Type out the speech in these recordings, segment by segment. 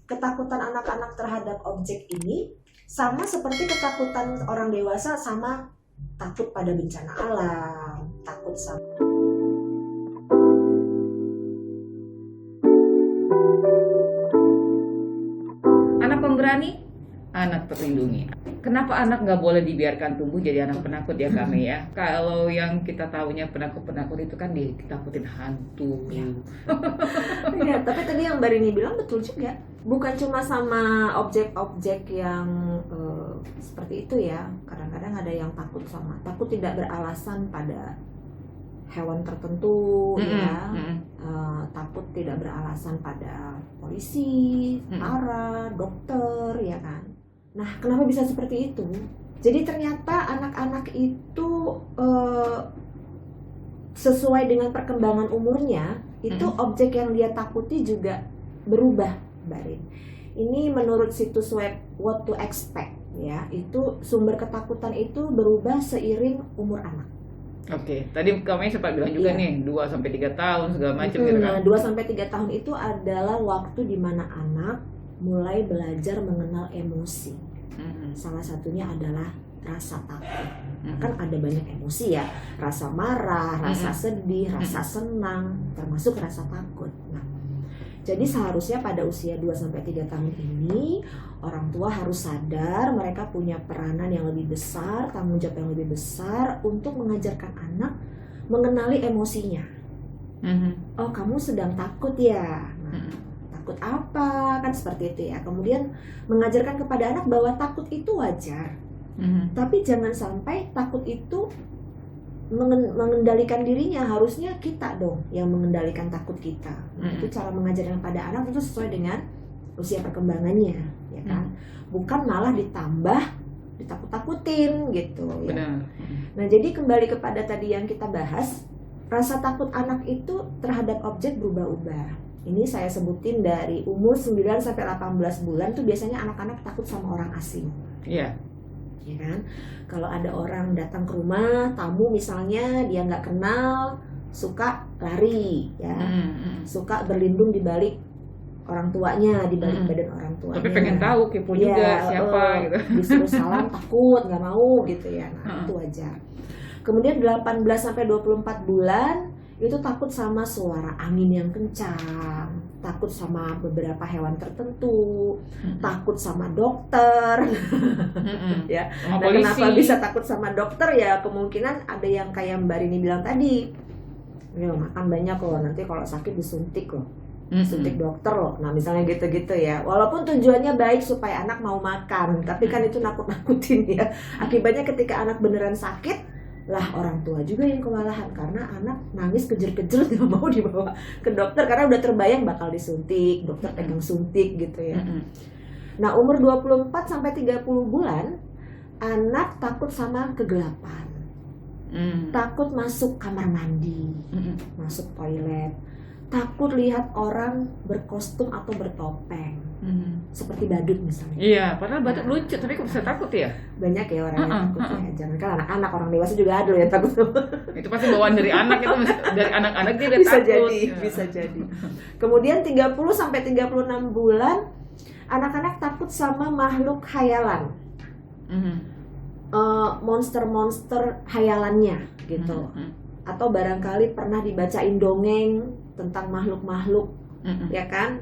ketakutan anak-anak terhadap objek ini sama seperti ketakutan orang dewasa sama takut pada bencana alam, takut sama anak pemberani, anak terlindungi. Kenapa anak nggak boleh dibiarkan tumbuh jadi anak penakut ya kami ya? Kalau yang kita tahunya penakut-penakut itu kan ditakutin hantu. ya, tapi tadi yang Mbak Rini bilang betul juga. Bukan cuma sama objek-objek yang seperti itu ya. Kadang-kadang ada yang takut tidak beralasan pada hewan tertentu ya. Takut tidak beralasan pada polisi, tentara, dokter ya kan. Nah, kenapa bisa seperti itu? Jadi ternyata anak-anak itu sesuai dengan perkembangan umurnya, itu objek yang dia takuti juga berubah, Mbak Rin. Ini menurut situs web What to Expect ya, itu sumber ketakutan itu berubah seiring umur anak. Oke, tadi kami sempat bilang juga nih 2-3 tahun segala macam gitu kan. Nah, 2-3 tahun itu adalah waktu di mana anak mulai belajar mengenal emosi. Salah satunya adalah rasa takut. Kan ada banyak emosi ya, rasa marah, rasa sedih, rasa senang, termasuk rasa takut. Nah, jadi seharusnya pada usia 2-3 tahun ini orang tua harus sadar mereka punya peranan yang lebih besar, tanggung jawab yang lebih besar untuk mengajarkan anak mengenali emosinya. Oh, kamu sedang takut ya. Takut apa? Kan seperti itu ya. Kemudian mengajarkan kepada anak bahwa takut itu wajar. Tapi jangan sampai takut itu mengendalikan dirinya. Harusnya kita dong yang mengendalikan takut kita. Itu cara mengajarkan pada anak itu sesuai dengan usia perkembangannya, ya kan? Bukan malah ditambah ditakut-takutin gitu ya. Benar. Nah, jadi kembali kepada tadi yang kita bahas, rasa takut anak itu terhadap objek berubah-ubah. Ini saya sebutin dari umur 9-18 bulan tuh biasanya anak-anak takut sama orang asing. Iya. Ya kan? Kalau ada orang datang ke rumah, tamu misalnya, dia nggak kenal, suka lari, ya, suka berlindung di balik orang tuanya, di balik badan orang tuanya. Tapi pengen tahu, kepo juga siapa gitu. Disuruh salam takut, nggak mau gitu ya. Nah, itu wajar. Kemudian 18-24 bulan itu takut sama suara angin yang kencang, takut sama beberapa hewan tertentu, takut sama dokter. Ya. Nah, kenapa bisa takut sama dokter ya? Kemungkinan ada yang kayak Mbak Rini bilang tadi, ya, makan banyak loh, nanti kalau sakit disuntik loh, suntik dokter loh. Nah, misalnya gitu-gitu ya. Walaupun tujuannya baik supaya anak mau makan, tapi kan itu nakut-nakutin ya. Akibatnya ketika anak beneran sakit, lah orang tua juga yang kewalahan karena anak nangis kejer-kejer nggak mau dibawa ke dokter karena udah terbayang bakal disuntik, dokter pegang suntik gitu ya. Nah, umur 24-30 bulan anak takut sama kegelapan, takut masuk kamar mandi, masuk toilet, takut lihat orang berkostum atau bertopeng, seperti badut misalnya. Iya, padahal badut lucu, tapi kok bisa takut ya? Banyak ya orang yang takut ya. Jangan kan anak-anak, orang dewasa juga ada yang takut. Itu pasti bawaan dari anak itu, dari anak-anak dia udah bisa takut. Jadi, bisa jadi. Kemudian 30-36 bulan anak-anak takut sama makhluk khayalan. Monster-monster khayalannya gitu. Atau barangkali pernah dibacain dongeng tentang makhluk-makhluk, ya kan?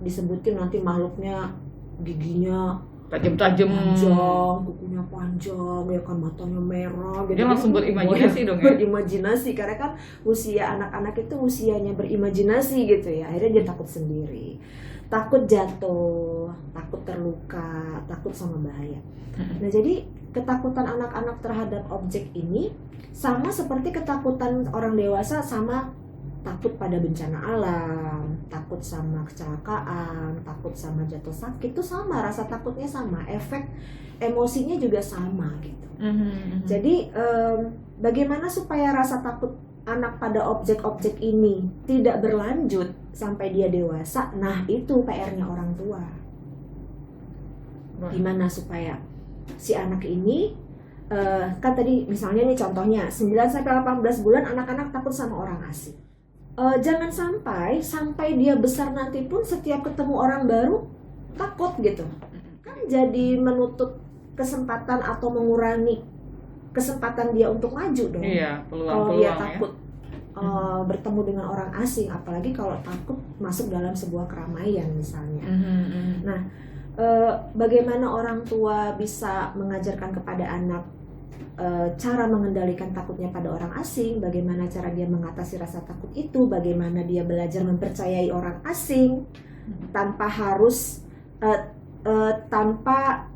Disebutin nanti makhluknya giginya tajam-tajam, panjang, kukunya panjang, ya kan, matanya merah gitu. Dia langsung berimajinasi dong ya? Berimajinasi, karena kan usia anak-anak itu usianya berimajinasi gitu ya. Akhirnya dia takut sendiri, takut jatuh, takut terluka, takut sama bahaya. Nah, jadi ketakutan anak-anak terhadap objek ini sama seperti ketakutan orang dewasa sama takut pada bencana alam, takut sama kecelakaan, takut sama jatuh sakit, itu sama, rasa takutnya sama, efek emosinya juga sama gitu. Jadi bagaimana supaya rasa takut anak pada objek-objek ini tidak berlanjut sampai dia dewasa? Nah, itu PR-nya orang tua. Gimana supaya si anak ini kan tadi misalnya nih contohnya 9-18 bulan anak-anak takut sama orang asing. Jangan sampai dia besar nanti pun setiap ketemu orang baru takut gitu. Kan jadi menutup kesempatan atau mengurangi kesempatan dia untuk maju dong. Iya, Kalau dia peluang-peluang ya. takut bertemu dengan orang asing, apalagi kalau takut masuk dalam sebuah keramaian misalnya. Bagaimana orang tua bisa mengajarkan kepada anak cara mengendalikan takutnya pada orang asing, bagaimana cara dia mengatasi rasa takut itu, bagaimana dia belajar mempercayai orang asing tanpa harus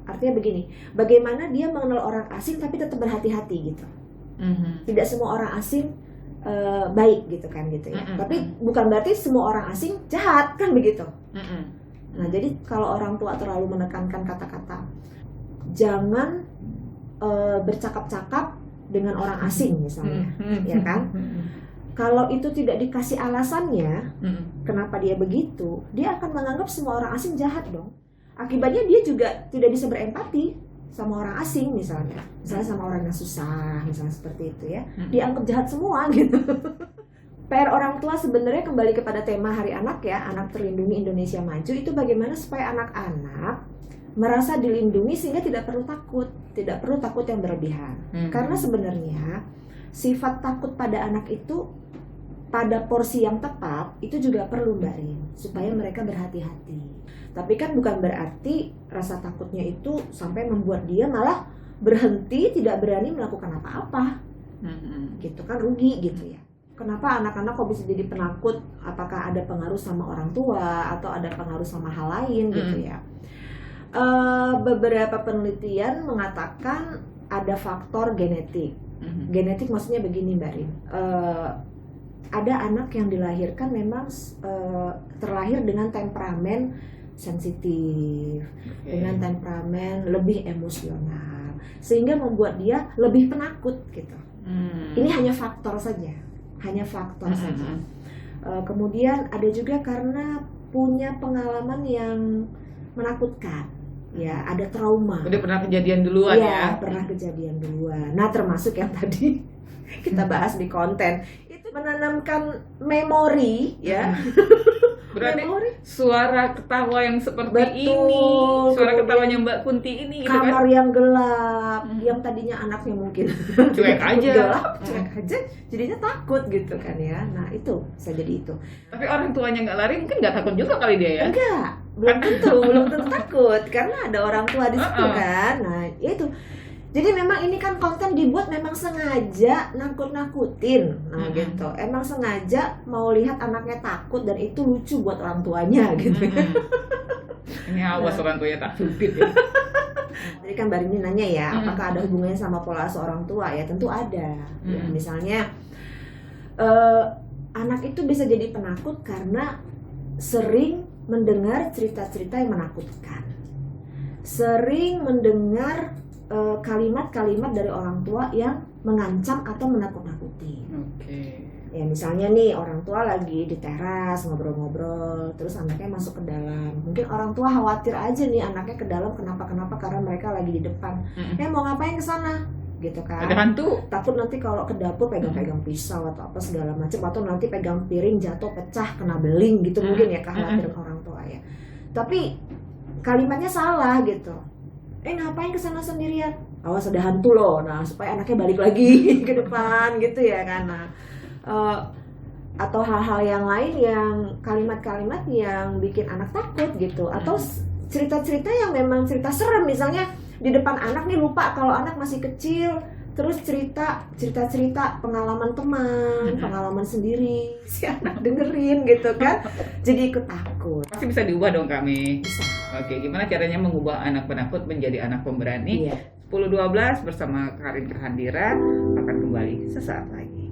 artinya begini, bagaimana dia mengenal orang asing tapi tetap berhati-hati gitu. Tidak semua orang asing baik gitu kan gitu ya. Tapi bukan berarti semua orang asing jahat kan begitu. Nah, jadi kalau orang tua terlalu menekankan kata-kata jangan bercakap-cakap dengan orang asing misalnya, ya kan? Kalau itu tidak dikasih alasannya, kenapa dia begitu, dia akan menganggap semua orang asing jahat dong. Akibatnya dia juga tidak bisa berempati sama orang asing misalnya sama orang yang susah, misalnya seperti itu ya. Dianggap jahat semua gitu. PR orang tua sebenarnya kembali kepada tema Hari Anak ya, Anak Terlindungi Indonesia Maju, itu bagaimana supaya anak-anak merasa dilindungi sehingga tidak perlu takut yang berlebihan. Karena sebenarnya sifat takut pada anak itu pada porsi yang tepat itu juga perlu Mbak Rin, supaya mereka berhati-hati. Tapi kan bukan berarti rasa takutnya itu sampai membuat dia malah berhenti, tidak berani melakukan apa-apa. Gitu kan rugi gitu ya. Kenapa anak-anak kok bisa jadi penakut? Apakah ada pengaruh sama orang tua atau ada pengaruh sama hal lain gitu ya? Beberapa penelitian mengatakan ada faktor genetik. Genetik maksudnya begini Mbak Rin, ada anak yang dilahirkan memang terlahir dengan temperamen sensitif, dengan temperamen lebih emosional, sehingga membuat dia lebih penakut gitu. Ini hanya faktor saja, saja. Kemudian ada juga karena punya pengalaman yang menakutkan. Ya, ada trauma. Udah pernah kejadian duluan ya? Pernah kejadian duluan. Nah, termasuk yang tadi kita bahas di konten, itu menanamkan memori ya. Berarti memori. Suara ketawa yang seperti Betul, ini, suara kemudian ketawanya Mbak Kunti ini gitu kamar kan? yang gelap, yang tadinya anaknya mungkin Cuek aja. gelap, cuek aja, jadinya takut gitu kan ya. Nah, itu bisa jadi itu. Tapi orang tuanya nggak lari mungkin nggak takut juga kali dia ya? Enggak, belum tentu takut karena ada orang tua di situ kan. Nah, itu. Jadi memang ini kan konten dibuat memang sengaja nakut-nakutin. Nah, gitu. Emang sengaja mau lihat anaknya takut dan itu lucu buat orang tuanya gitu. Ini awas orang tuanya tak subit ya. Tadi kan Mbak Rini nanya ya, apakah ada hubungannya sama pola asuh orang tua? Ya tentu ada. Ya, misalnya anak itu bisa jadi penakut karena sering mendengar cerita-cerita yang menakutkan, sering mendengar kalimat-kalimat dari orang tua yang mengancam atau menakut-nakuti. Ya misalnya nih orang tua lagi di teras ngobrol-ngobrol, terus anaknya masuk ke dalam. Mungkin orang tua khawatir aja nih anaknya ke dalam kenapa karena mereka lagi di depan. Mau ngapain ke sana? Gitu kan. Ada hantu. Takut nanti kalau ke dapur pegang-pegang pisau atau apa segala macam, atau nanti pegang piring jatuh pecah kena beling gitu, mungkin ya kekhawatiran orang tua ya. Tapi kalimatnya salah gitu. Ngapain ke sana sendirian? Awas ada hantu loh. Nah, supaya anaknya balik lagi ke depan gitu ya kan. Nah, atau hal-hal yang lain yang kalimat-kalimat yang bikin anak takut gitu, atau cerita-cerita yang memang cerita serem, misalnya di depan anak nih lupa kalau anak masih kecil, terus cerita pengalaman teman, pengalaman sendiri, si anak dengerin gitu kan, jadi ikut takut. Pasti bisa diubah dong kami. Bisa. Oke, gimana caranya mengubah anak penakut menjadi anak pemberani? Iya. 10-12 bersama Karin Kerhandira akan kembali sesaat lagi.